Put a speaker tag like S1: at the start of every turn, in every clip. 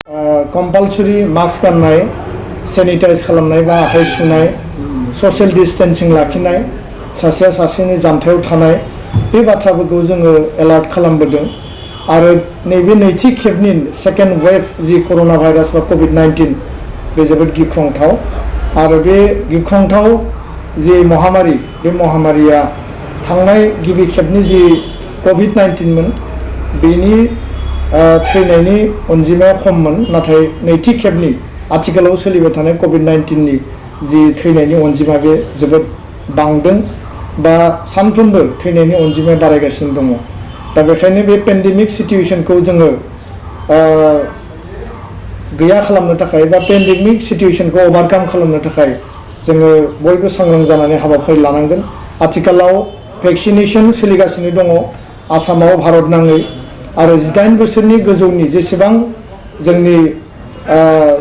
S1: Compulsory mask गाननाय sanitise खालामनाय बा आखाइ सुनाय ससियेल डिस्टेन्सिं लाखिनाय सासेया सासेनि जानथायाव थानाय बे बाथ्राफोरखौ जोङो एलार्ट खालामबोदों आरो नैबे नैथि खेबनि सेकेन्ड वेव जि कर'ना भाइरास बा कभिड-19 बे जोबोद गिख्रंथाव आरो बे गिख्रंथाव जि महामारी बे महामारिया थांनाय गिबि खेबनि जि कभिड-19 मोन बेनि थैनायनि अनजिमाया खममोन नाथाय नैथि खेबनि आथिखालाव सोलिबाय थानाय कभिड-19 नि जि थैनायनि अनजिमा बे जोबोद बांदों बा सानफ्रोमबो थैनायनि अनजिमाया बारायगासिनो दङ दा बेखायनो बे पेन्डेमिक सिचुएशनखौ जोङो गैया खालामनो थाखाय बा पेन्डेमिक सिचुएशनखौ ओभारकाम खालामनो थाखाय जोङो बयबो सांग्रां जानानै हाबाफारि लानांगोन आथिखालाव भेक्सिनेशन सोलिगासिनो दङ आसामाव भारत नाङै आरो 18 बोसोरनि गोजौनि जेसेबां जोंनि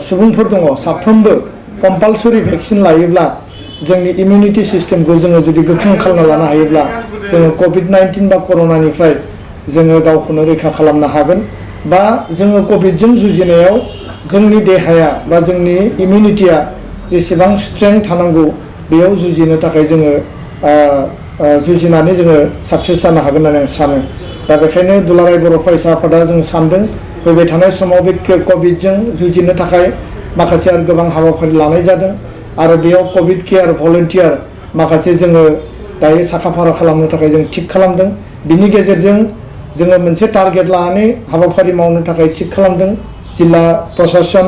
S1: सुबुंफोर दङ साफ्रोमबो कम्पालसरि भेक्सिन लायोब्ला जोंनि इमिउनिटि सिस्टेमखौ जोङो जुदि गोख्रों खालामना लानो हायोब्ला जोङो कभिड-19 बा कर'नानिफ्राय जोङो गावखौनो रैखा खालामनो हागोन बा जोङो कभिडजों जुजिनायाव जोंनि देहाया बा जोंनि इमिउनिटिया जेसेबां स्ट्रेंथ थानांगौ बेयाव जुजिनो थाखाय जोङो जुजिनानै जोङो साक्सेस जानो हागोन होननानै आं सानो दा बेखायनो दुलाराय बर' फरायसा आफादा जों सानदों फैबाय थानाय समाव बे कभिडजों जुजिनो थाखाय माखासे आरो गोबां हाबाफारि लानाय जादों आरो बेयाव कभिड केयार भलन्टियार माखासे जोङो दायो साखाफारा खालामनो थाखाय जों थिक खालामदों बिनि गेजेरजों जोङो मोनसे टारगेट लानानै हाबाफारि मावनो थाखाय थिक खालामदों जिल्ला प्रशासन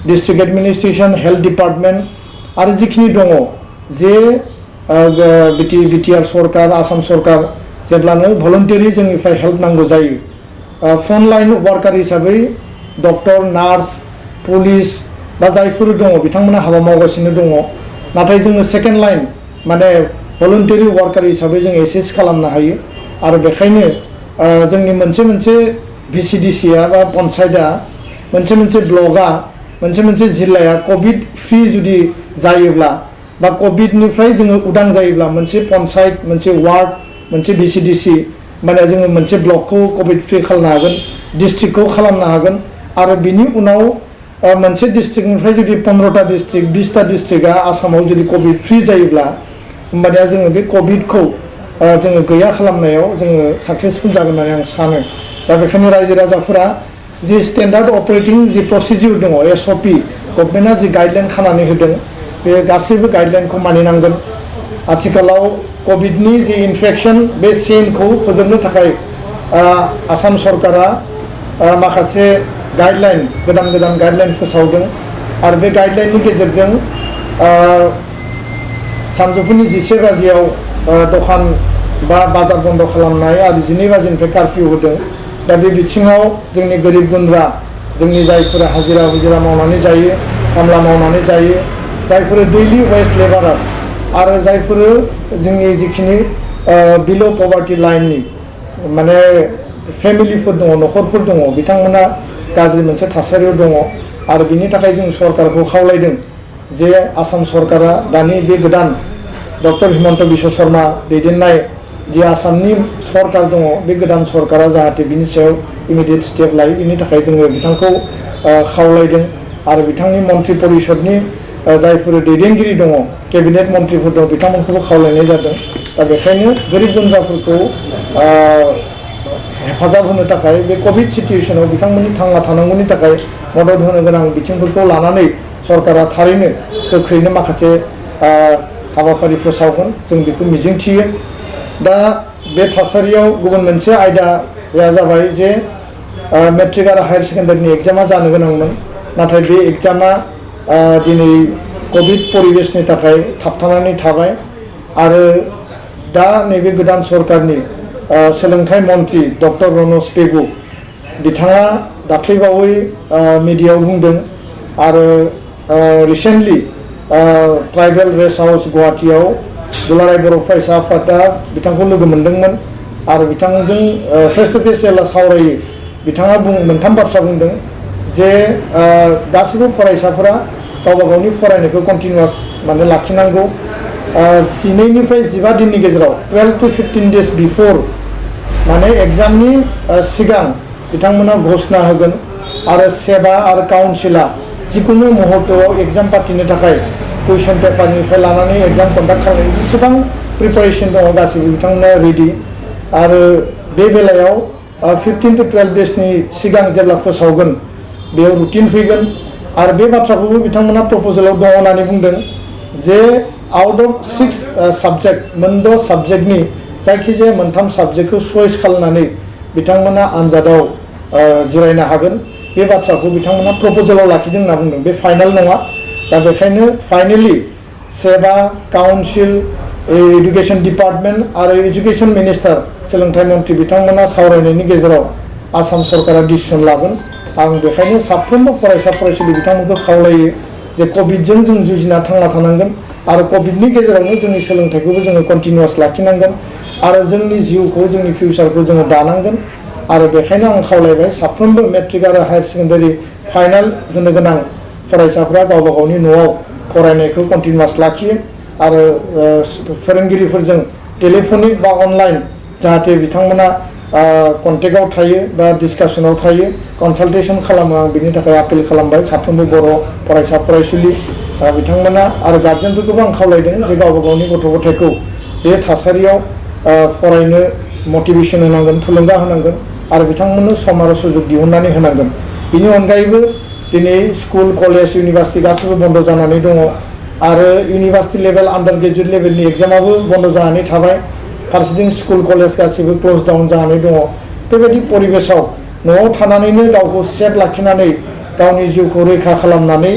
S1: डिस्ट्रिक्ट एडमिनिस्ट्रेशन हेल्थ डिपार्टमेन्ट आरो जिखिनि दङ जे बिटिआर सरकार आसाम सरकार जेब्लानो भलन्टियारि जोंनिफ्राय हेल्प नांगौ जायो फ्रन्टलाइन वार्कार हिसाबै डक्टर नार्स पुलिस बा जायफोर दङ बिथांमोना हाबा मावगासिनो दङ नाथाय जोङो सेकेन्ड लाइन माने भलन्टियारि वार्कार हिसाबै जों एसेस खालामनो हायो आरो बेखायनो जोंनि मोनसे भिसिडिसिआ बा पन्सायतआ मोनसे ब्लकआ मोनसे जिल्लाया कभिड फ्रि जुदि जायोब्ला बा कभिडनिफ्राय जोङो उदां जायोब्ला मोनसे पन्सायत मोनसे वार्ड मोनसे भिसिडिसि माने जोङो मोनसे ब्लकखौ कभिड फ्रि खालामनो हागोन डिस्ट्रिक्टखौ खालामनो हागोन आरो बिनि उनाव मोनसे डिस्ट्रिक्टनिफ्राय जुदि 15टा डिस्ट्रिक्ट 20टा डिस्ट्रिक्टआ आसामाव जुदि कभिड फ्रि जायोब्ला होमबानिया जोङो बे कभिडखौ जोङो गैया खालामनायाव जोङो साक्सेसफुल जागोन होननानै आं सानो दा बेखायनो रायजो राजाफोरा जि स्टेन्डार्ड अपारेटिं जि प्रसिडिउर दङ SOP गभर्नमेन्टआ जि गाइडलाइन खानानै होदों बे गासैबो गाइडलाइनखौ मानिनांगोन आथिखालाव कभिडनि जि इनफेक्शन बे चेनखौ फोजोबनो थाखाय आसाम सरकारा माखासे गाइडलाइन गोदान गाइडलाइन फोसावदों आरो बे गाइडलाइननि गेजेरजों सानजौफुनि 11 बाजियाव दखान बा बाजार बन्द खालामनाय आरो 12 बाजिनिफ्राय कार्फिउ होदों दा बे बिथिङाव जोंनि गोरिब गुन्द्रा जोंनि जायफोरा हाजिरा मावनानै जायो खामला मावनानै जायो जायफोर दैलि वेज लेबारार आरो जायफोर जोंनि जिखिनि बिल' पभार्टि लाइननि माने फेमिलिफोर दङ न'खरफोर दङ बिथांमोना गाज्रि मोनसे थासारियाव दङ आरो बिनि थाखाय जों सरकारखौ खावलायदों जे आसाम सरकारा दानि बे गोदान डक्टर हिमन्त बिश्व शर्मा दैदेननाय जि आसामनि सरकार दङ बे गोदान सरकारा जाहाथे बिनि सायाव इमिडियेट स्टेप लायो बिनि थाखाय जोङो बिथांखौ खावलायदों आरो बिथांनि मन्त्रि परिषदनि जायफोर दैदेनगिरि दङ केबिनेट मन्थ्रिफोर दं बिथांमोनखौबो खावलायनाय जादों दा बेखायनो गोरिब गुन्द्राफोरखौ हेफाजाब होनो थाखाय बे कभिड सिचुएशनाव बिथांमोननि थांना थानांगौनि थाखाय मदद होनो गोनां बिथिंफोरखौ लानानै सरकारा थारैनो गोख्रैनो माखासे हाबाफारि फोसावगोन जों बेखौ मिजिंथियो दा बे थासारियाव गुबुन मोनसे आयदाया जाबाय जे मेट्रिक आरो हायार सेकेन्डारिनि एग्जामा जानो गोनांमोन नाथाय बे एग्जामा दिनै कभिड परिबेशनि थाखाय थाबथानानै थाबाय आरो दा नैबे गोदान सरकारनि सोलोंथाइ मन्थ्रि डक्टर रनज पेगु बिथाङा दाख्लैबावै मिडियायाव बुंदों आरो रिसेन्टलि ट्राइबेल रेस्ट हाउस गुवाहाटीयाव दुलाराय बर' फरायसा आफादा बिथांखौ लोगो मोन्दोंमोन आरो बिथांजों फेस टु फेस जेब्ला सावरायो बिथाङा मोनथाम बाथ्रा बुंदों जे गासैबो फरायसाफोरा गावबा गावनि फरायनायखौ कन्टिनिउआस माने लाखिनांगौ 12निफ्राय 15 दिननि गेजेराव 12 to 15 days बिफोर माने एग्जामनि सिगां बिथांमोना घोषणा होगोन आरो सेबा आरो काउन्सिला जिकुनु मुहूर्तआव एग्जाम पार्टिनि थाखाय कुइसन पेपारनिफ्राय लानानै एग्जाम कन्डाक्ट खालामनायनि जेसेबां प्रिपारेसन दङ गासैबो बिथांमोना रेडि आरो बे बेलायाव 15 to 12 डेजनि सिगां जेब्ला फोसावगोन बेयाव रुटिन फैगोन आरो बे बाथ्राखौबो बिथांमोना प्रप'जेलाव दङ होननानै बुंदों जे आउट अफ 6 साबजेक्ट मोनद' साबजेक्टनि जायखिजाया मोनथाम साबजेक्टखौ चइस खालामनानै बिथांमोना आनजादाव जिरायनो हागोन बे बाथ्राखौ बिथांमोना प्रप'जेलाव लाखिदों होनना बुंदों बे फाइनाल नङा दा बेखायनो फाइनेलि सेबा काउन्सिल एडुकेशन डिपार्टमेन्ट आरो एडुकेशन मिनिस्टार सोलोंथाइ मन्थ्रि बिथांमोना सावरायनायनि गेजेराव आसाम सरकारा डिसिसन लागोन आं बेखायनो साफ्रोमबो फरायसा फरायसुलि बिथांमोनखौ खावलायो जे कभिडजों जों जुजिना थांना थानांगोन आरो कभिडनि गेजेरावनो जोंनि सोलोंथाइखौबो जोङो कन्टिनिउवास लाखिनांगोन आरो जोंनि जिउखौ जोंनि फिउचारखौ जोङो दानांगोन आरो बेखायनो आं खावलायबाय साफ्रोमबो मेट्रिक आरो हायार सेकेन्डारि फाइनाल होनो गोनां फरायसाफ्रा गावबा गावनि न'आव फरायनायखौ कन्टिनिउवास लाखियो आरो फोरोंगिरिफोरजों टेलिफनिक बा अनलाइन जाहाथे बिथांमोना कन्टेक्टआव थायो बा डिसकासनाव थायो कनसालटेसन खालामो आं बिनि थाखाय आपिल खालामबाय साफ्रोमबो बर' फरायसा फरायसुलि बिथांमोना आरो गार्जेनफोरखौबो आं खावलायदों जे गावबा गावनि गथ' गथायखौ बे थासारियाव फरायनो मटिभेसन होनांगोन थुलुंगा होनांगोन आरो बिथांमोननो सम आरो सुजुग दिहुननानै होनांगोन बिनि अनगायैबो दिनै स्कुल कलेज इउनिभार्सिटि गासैबो बन्द जानानै दङ आरो इउनिभार्सिटि लेभेल आन्डार ग्रेजुवेट लेभेलनि एग्जामाबो बन्द जानानै थाबाय फारसेथिं स्कुल कलेज गासैबो क्लोज डाउन जानानै दङ बेबायदि परिबेसाव न'आव थानानैनो गावखौ सेफ लाखिनानै गावनि जिउखौ रैखा खालामनानै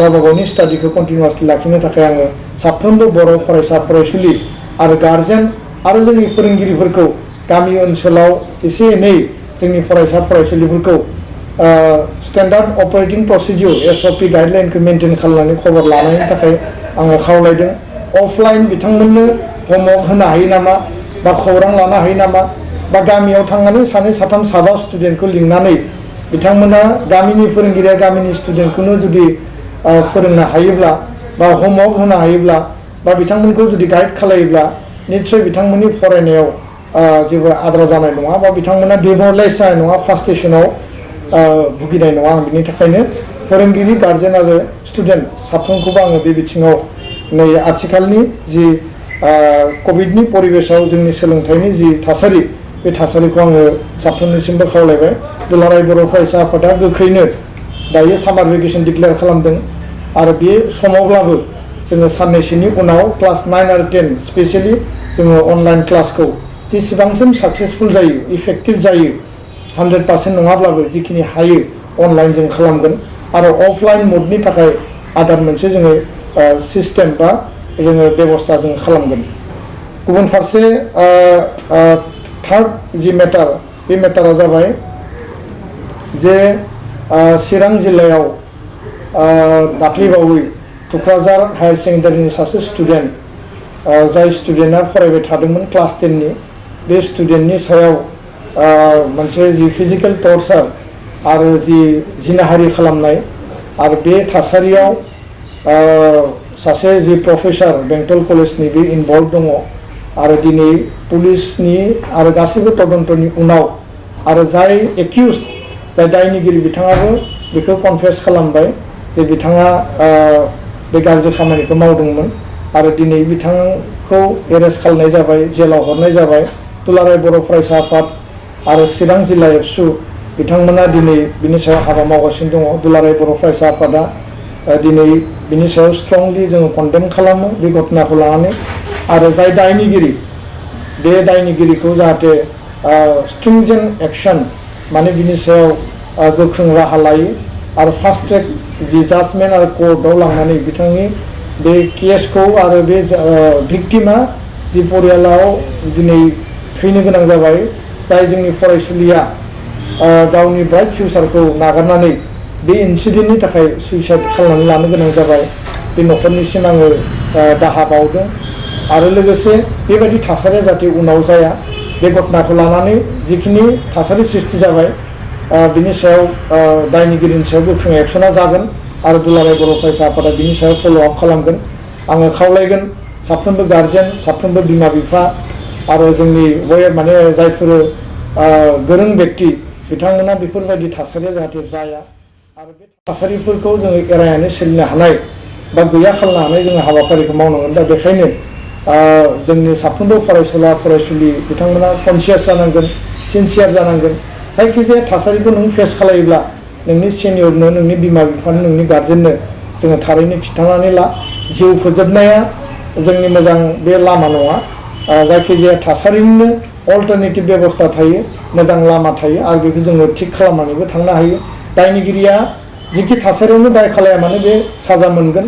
S1: गावबा गावनि स्टाडिखौ कन्टिनिउवासलि लाखिनो थाखाय आङो साफ्रोमबो बर' फरायसा फरायसुलि आरो गार्जेन आरो जोंनि फोरोंगिरिफोरखौ गामि ओनसोलाव एसे एनै जोंनि फरायसा फरायसुलिफोरखौ स्टेन्डार्ड अपारेटिं प्रसिडिउर SOP गाइडलाइनखौ मेनटेन खालामनानै खबर लानायनि थाखाय आङो खावलायदों अफलाइन बिथांमोननो होमवर्क होनो हायो नामा बा खौरां लानो हायो नामा बा गामियाव थांनानै सानै साथाम साबा स्टुडेन्टखौ लिंनानै बिथांमोना गामिनि फोरोंगिरिया गामिनि स्टुडेन्टखौनो जुदि फोरोंनो हायोब्ला बा होमवर्क होनो हायोब्ला बा बिथांमोनखौ जुदि गाइड खालायोब्ला निश्चय बिथांमोननि फरायनायाव जेबो आद्रा जानाय नङा बा बिथांमोना डिमरलाइज जानाय नङा फ्रास्ट्रेसनाव भुगिनाय नङा आं बिनि थाखायनो फोरोंगिरि गार्जेन आरो स्टुडेन्ट साफ्रोमखौबो आङो बे बिथिङाव नै आथिखालनि जि कभिडनि परिबेसाव जोंनि सोलोंथाइनि जि थासारि बे थासारिखौ आङो साफ्रोमनिसिमबो खावलायबाय दुलाराय बर' फरायसा आफादा गोख्रैनो दायो सामार भेकेसन डिक्लेयार खालामदों आरो बे समावब्लाबो जोङो साननैसोनि उनाव क्लास 9 आरो 10 स्पेसियेलि जोङो अनलाइन क्लासखौ जेसेबांसिम साक्सेसफुल जायो इफेक्टिभ जायो 100% नङाब्लाबो जिखिनि हायो अनलाइन जों खालामगोन आरो अफलाइन मडनि थाखाय आदार मोनसे जोङो सिस्टेम बा जोङो बेबस्था जों खालामगोन गुबुन फारसे थार्ड जि मेटार बे मेटारा जाबाय जे चिरां जिल्लायाव दाख्लैबावै टुक्राझार हायार सेकेन्डारिनि सासे स्टुडेन्ट जाय स्टुडेन्टआ फरायबाय थादोंमोन क्लास 10नि बे स्टुडेन्टनि सायाव मोनसे जि फिजिकेल टर्चार आरो जि जिनाहारि खालामनाय आरो बे थासारियाव सासे जि प्रफेसार बेंटल कलेजनि बे इनभल्भ दङ आरो दिनै पुलिसनि आरो गासैबो तदन्तनि उनाव आरो जाय एक्युज जाय दायनिगिरि बिथाङाबो बेखौ कनफेस खालामबाय जे बिथाङा बे गाज्रि खामानिखौ मावदोंमोन आरो दिनै बिथांखौ एरेस्ट खालामनाय जाबाय जेलाव हरनाय जाबाय दुलाराय बर' फरायसा आफाद आरो चिरां जिल्ला एबसु बिथांमोना दिनै बिनि सायाव हाबा मावगासिनो दङ दुलाराय बर' फरायसा आफादा दिनै बिनि सायाव स्ट्रंलि जोङो कन्डेम खालामो बे घटनाखौ लानानै आरो जाय दायनिगिरि बे दायनिगिरिखौ जाहाथे स्ट्रिंजेन्ट एक्सन माने बिनि सायाव गोख्रों राहा लायो आरो फास्ट ट्रेक जि जाजमेन्ट आरो कर्टआव लांनानै बिथांनि बे केसखौ आरो बे भिक्टिमा जि परियालाव दिनै थैनो गोनां जाबाय जाय जोंनि फरायसुलिया गावनि ब्राइट फिउचारखौ नागारनानै बे इन्सिडेन्टनि थाखाय सुइसाइड खालामनानै लानो गोनां जाबाय बे न'खरनिसिम आङो दाहा बावदों आरो लोगोसे बेबायदि थासारिया जाहाथे उनाव जाया बे घटनाखौ लानानै जिखिनि थासारि सृष्टि जाबाय बिनि सायाव दायनिगिरिनि सायाव गोख्रों एक्सना जागोन आरो दुलाराय बर' फरायसा आफादा बिनि सायाव फल' आप खालामगोन आङो खावलायगोन साफ्रोमबो गार्जेन साफ्रोमबो बिमा बिफा आरो जोंनि माने जायफोर गोरों व्यक्ति बिथांमोना बेफोरबायदि थासारिया जाहाथे जाया आरो बे थासारिफोरखौ जोङो एरायनानै सोलिनो हानाय बा गैया खालामनो हानाय जोङो हाबाफारिखौ मावनांगोन। दा बेखायनो जोंनि साफ्रोमबो फरायसुला फरायसुलि बिथांमोना कनसियास जानांगोन, सिनसियार जानांगोन। जायखिजाया थासारिखौ नों फेस खालायोब्ला नोंनि सिनियरनो, नोंनि बिमा बिफानो, नोंनि गार्जेननो जोङो थारैनो खिन्थानानै ला। जिउ फोजोबनाया जोंनि मोजां बे लामा नङा। जायखिजाया थासारिनिनो अल्टारनेटिभ बेबस्था थायो, मोजां लामा थायो आरो बेखौ जोङो थिग खालामनानैबो थांनो हायो। दायनिगिरिया जिखि थासारियावनो दाय खालाया मानो बे साजा मोनगोन,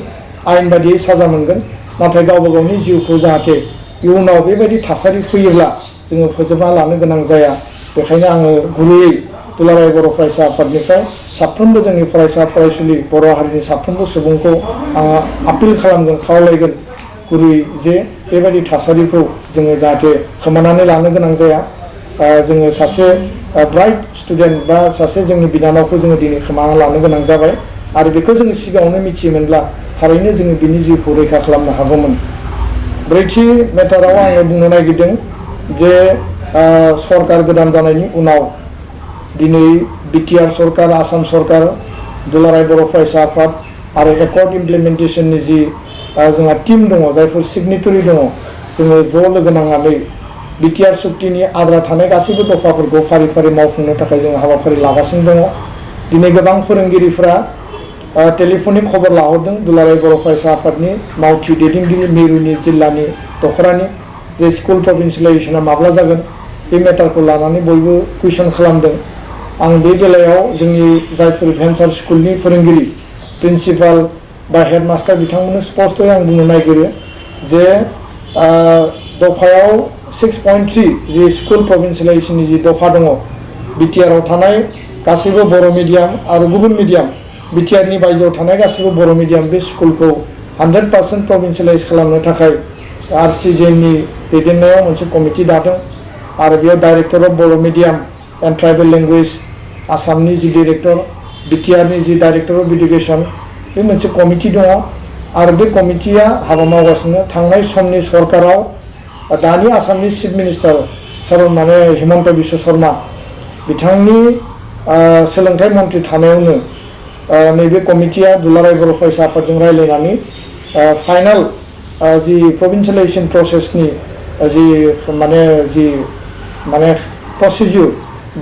S1: आयेन बादियै साजा मोनगोन। नाथाय गावबा गावनि जिउखौ जाहाथे इयुनाव बेबायदि थासारि फैयोब्ला जोङो फोजोबना लानो गोनां जाया। बेखायनो आङो गुरैयै दुलाराय बर' फरायसा आफादनिफ्राय साफ्रोमबो जोंनि फरायसा फरायसुलि बर' हारिनि साफ्रोमबो सुबुंखौ आङो आपिल खालामगोन, खावलायगोन गुरैयै जे बेबायदि थासारिखौ जोङो जाहाथे खोमानानै लानो गोनां जाया। जोङो सासे ब्राइट स्टुडेन्ट बा सासे जोंनि बिनानावखौ जोङो दिनै खोमाना लानो गोनां जाबाय आरो बेखौ जोङो सिगाङावनो मिथियोमोनब्ला थारैनो जोङो बिनि जिउखौ रैखा खालामनो हागौमोन। ब्रैथि मेटाराव आङो बुंनो नागिरदों जे सरकार गोदान जानायनि उनाव दिनै बिटिआर सरकार, आसाम सरकार, दुलाराय बर' फरायसा आफाद आरो एकर्ड इमप्लिमेन्टेसननि जि जोंहा टीम दङ, जायफोर सिगनेटरि दङ, जोङो ज' लोगो नांनानै बिटिआर सुक्तिनि आद्रा थानाय गासैबो दफाफोरखौ फारि फारि मावफुंनो थाखाय जोङो हाबाफारि लागासिनो दङ। दिनै गोबां फोरोंगिरिफ्रा टेलिफनिक खबर लाहरदों दुलाराय बर' फरायसा आफादनि मावथि दैदेनगिरि मिरुनि जिल्लानि दखरानि जे स्कुल प्रभिन्सियेलाइजेसना माब्ला जागोन बे मेटारखौ लानानै बयबो कुइसन खालामदों। आं बे बेलायाव जोंनि जायफोर भेन्सार स्कुलनि फोरोंगिरि, प्रिन्सिपाल बा हेडमास्टार बिथांमोननो स्पष्टयै आं बुंनो नागिरो जे दफायाव 6.3 जि स्कुल प्रभिन्सियेलाइजेसननि जि दफा दङ, बिटिआरआव थानाय गासैबो बर' मिडियाम आरो गुबुन मिडियाम, बिटिआरनि बायजोआव थानाय गासैबो बर' मिडियाम बे स्कुलखौ 100% प्रभिन्सियेलाइज खालामनो थाखाय आरसिजेनि दैदेननायाव मोनसे कमिटि दादों आरो बेयाव director of Bodo' medium and tribal language आसामनि जि डाइरेक्टर, बिटिआरनि जि डाइरेक्टर अफ इडुकेसन, बे मोनसे कमिटि दङ आरो बे कमिटिया हाबा मावगासिनो। थांनाय समनि सरकाराव दानि आसामनि चिफ मिनिस्टार हिमन्त बिश्व शर्मा बिथांनि सोलोंथाइ मन्थ्रि थानायावनो नैबे कमिटिया दुलाराय बर' फरायसा आफादजों रायज्लायनानै फाइनाल जि प्रभिन्सियेलाइजेसन प्रसेसनि जि प्रसिडिउर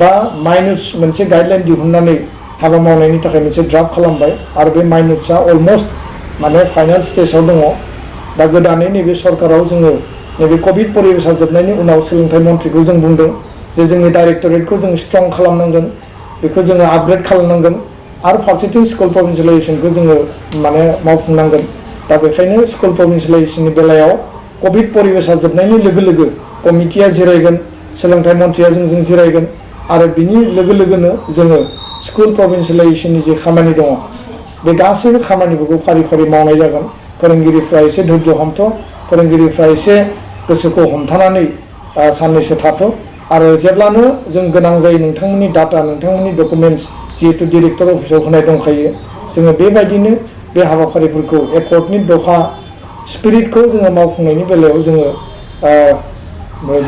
S1: बा माइनुट्स मोनसे गाइडलाइन दिहुननानै हाबा मावनायनि थाखाय मोनसे ड्राफ्ट खालामबाय आरो बे माइनुट्सआ अलमस्ट फाइनाल स्टेजाव दङ। दा गोदानै नैबे सरकाराव जोङो नैबे कभिड परिबेसा जोबनायनि उनाव सोलोंथाइ मन्थ्रिखौ जों बुंदों जे जोंनि डाइरेक्टरेटखौ जों स्ट्रं खालामनांगोन, बेखौ जोङो आपग्रेड खालामनांगोन आरो फारसेथिं स्कुल प्रभिन्सियेलाइजेसनखौ जोङो मावफुंनांगोन। दा बेखायनो स्कुल प्रभिन्सियेलाइजेसननि बेलायाव कभिड परिबेसा जोबनायनि लोगो लोगो कमिटिया जिरायगोन, सोलोंथाइ मन्थ्रिया जोंजों जिरायगोन आरो बिनि लोगो लोगोनो जोङो स्कुल प्रभिन्सियेलाइजेसननि जे खामानि दङ बे गासैबो खामानिफोरखौ फारि फारि मावनाय जागोन। फोरोंगिरिफ्रा एसे धैर्य हमथ', फोरोंगिरिफ्रा एसे गोसोखौ हमथानानै साननैसो थाथ' आरो जेब्लानो जों गोनां जायो नोंथांमोननि डाटा, नोंथांमोननि डकुमेन्टस जिहेतु डिरेक्टर अफिसाव होनाय दंखायो, जोङो बेबायदिनो बे हाबाफारिफोरखौ एकर्डनि दफा स्पिरिटखौ जोङो मावफुंनायनि बेलायाव जोङो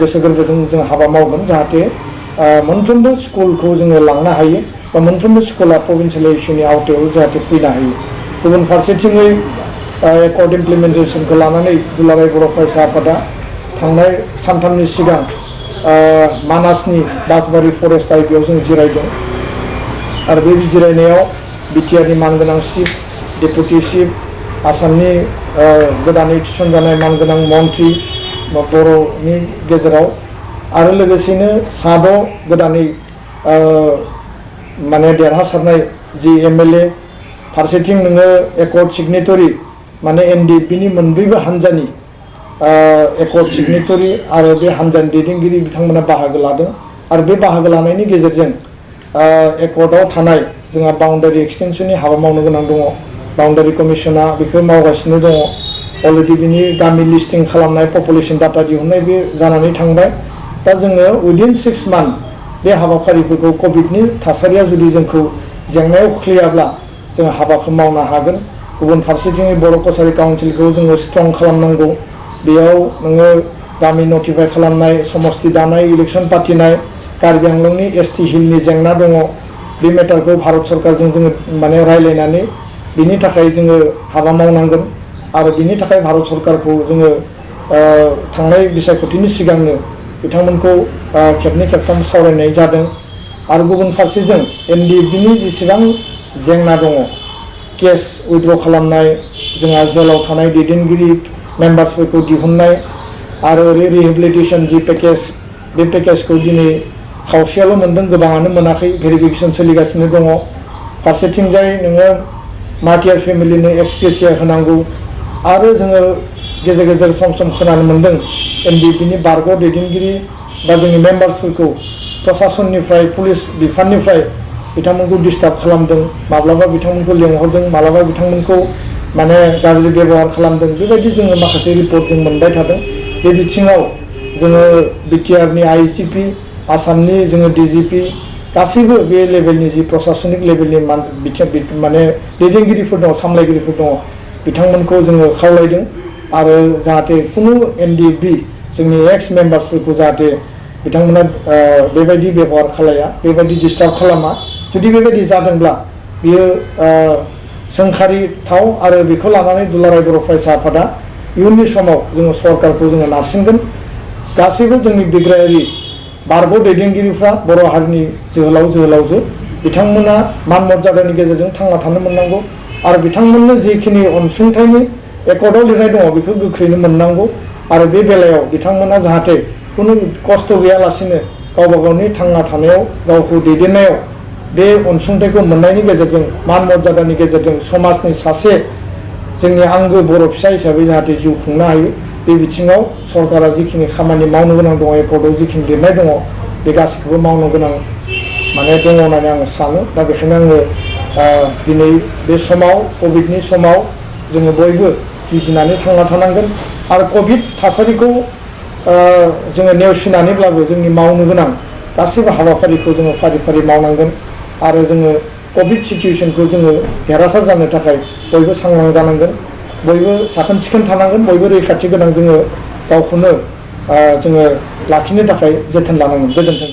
S1: गोसो गोरबोजों जों हाबा मावगोन जाहाथे मोनफ्रोमबो स्कुलखौ जोङो लांनो हायो बा मोनफ्रोमबो स्कुला प्रभिन्सियेलाइजेसननि आवथायाव जाहाथे फैनो हायो। गुबुन फारसेथिङै एकर्ड इमप्लिमेन्टेसनखौ लानानै दुलाराय बर' फरायसा आफादा थांनाय सानथामनि सिगां मानासनि बासबारि फरेस्ट आइबियाव जों जिरायदों आरो बे जिरायनायाव बिटिआरनि मानगोनां चिफ, डेपुटि चिफ, आसामनि गोदानै थिसनजानाय मानगोनां मन्थ्रि बर'नि गेजेराव आरो लोगोसेनो 6 गोदानै देरहासारनाय जि एमएलए, फारसेथिं नोङो एकर्ड सिगनेटरि एनडिएफबिनि मोनब्रैबो हान्जानि एकर्ड सिगनेटरि आरो बे हान्जानि दैदेनगिरि बिथांमोना बाहागो लादों आरो बे बाहागो लानायनि गेजेरजों एकर्डआव थानाय जोंहा बाउन्डारि एक्सटेनसननि हाबा मावनो गोनां दङ। बाउन्डारि कमिसना बेखौ मावगासिनो दङ। अलरेडि बिनि गामि लिस्टिं खालामनाय, पपुलेसन डाटा दिहुननाय बे जानानै थांबाय। दा जोङो उइदिन 6 मान्थ बे हाबाफारिफोरखौ कभिडनि थासारिया जुदि जोंखौ जेंनायाव खोख्लैयाब्ला जों हाबाखौ मावनो हागोन। गुबुन फारसेथिं बर' कसारि काउन्सिलखौ जोङो स्ट्रं खालामनांगौ। बेयाव नोङो गामि नटिफाइ खालामनाय, समस्ति दानाय, इलेक्सन पार्टिनाय कार्बि आंलंनि ST हिलनि जेंना दङ बे मेटारखौ भारत सरकारजों जोङो माने रायलायनानै बिनि थाखाय जोङो हाबा मावनांगोन आरो बिनि थाखाय भारत सरकारखौ जोङो थांनाय बिसायख'थिनि सिगांनो बिथांमोनखौ खेबनै खेबथाम सावरायनाय जादों आरो गुबुन फारसेजों NDFBनि जेसेबां जेंना दङ केस उइथड्र खालामनाय जोंहा जेलाव थानाय दैदेनगिरि मेम्बार्सफोरखौ दिहुननाय आरो रिहेबिलिटेसन जि पेकेज बे पेकेजखौ दिनै खावसेयाल' मोनदों गोबाङानो मोनाखै भेरिफिकेसन सोलिगासिनो दङ फारसेथिंजाय नोङो मार्टियार फेमिलिनो एक्सग्रेसिया होनांगौ आरो जोङो गेजेर गेजेर सम खोनानो मोनदों NDFBनि बारग' दैदेनगिरि बा जोंनि मेम्बार्सफोरखौ प्रशासननिफ्राय पुलिस बिफाननिफ्राय बिथांमोनखौ डिस्टार्ब खालामदों माब्लाबा बिथांमोनखौ लेंहरदों माब्लाबा बिथांमोनखौ माने गाज्रि बेबहार खालामदों बेबायदि जोङो माखासे रिपर्ट जों मोनबाय थादों बे बिथिङाव जोङो BTRनि IGP आसामनि जोङो DGP गासैबो बे लेभेलनि जि प्रशासनिक लेभेलनि माने दैदेनगिरिफोर दङ सामलायगिरिफोर दङ बिथांमोनखौ जोङो खावलायदों आरो जाहाथे कुनु NDFB जोंनि एक्स मेम्बार्सफोरखौ जाहाथे बिथांमोना बेबायदि बेबहार खालाया बेबायदि डिस्टार्ब खालामा जुदि बेबायदि जादोंब्ला बियो सोंखारिथाव आरो बेखौ लानानै दुलाराय बर' फरायसा आफादा इयुननि समाव जोङो सरकारखौ जोङो नारसिनगोन गासैबो जोंनि बिग्रायारि बारग' दैदेनगिरिफ्रा बर' हारिनि जोहोलावजो बिथांमोना मान मर्यादानि गेजेरजों थांना थानो मोननांगौ आरो बिथांमोननो जिखिनि अनसुंथाइनि एकर्डआव लिरनाय दङ बेखौ गोख्रैनो मोननांगौ आरो बे बेलायाव बिथांमोना जाहाथे खुनु खस्थ' गैयालासिनो गावबा गावनि थांना थानायाव गावखौ दैदेननायाव बे अनसुंथाइखौ मोननायनि गेजेरजों मान मर्यादानि गेजेरजों समाजनि सासे जोंनि आंगो बर' फिसा हिसाबै जाहाथे जिउ खुंनो हायो बे बिथिङाव सरकारा जिखिनि खामानि मावनो गोनां दङ एकर्डआव जिखिनि लिरनाय दङ बे गासैखौबो मावनो गोनां माने दङ होननानै आङो सानो दा बेखायनो आङो दिनै बे समाव कभिडनि समाव जोङो बयबो जुजिनानै थांना थानांगोन आरो कभिड थासारिखौ जोङो नेवसिनानैब्लाबो जोंनि मावनो गोनां गासैबो हाबाफारिखौ जोङो फारि फारि मावनांगोन आरो जोङो कभिड सिचुवेसनखौ जोङो देरहासार जानो थाखाय बयबो सांग्रां जानांगोन बयबो साखोन सिखोन थानांगोन बयबो रैखाथि गोनां जोङो गावखौनो जोङो लाखिनो थाखाय जोथोन लानांगोन गोजोन्थों।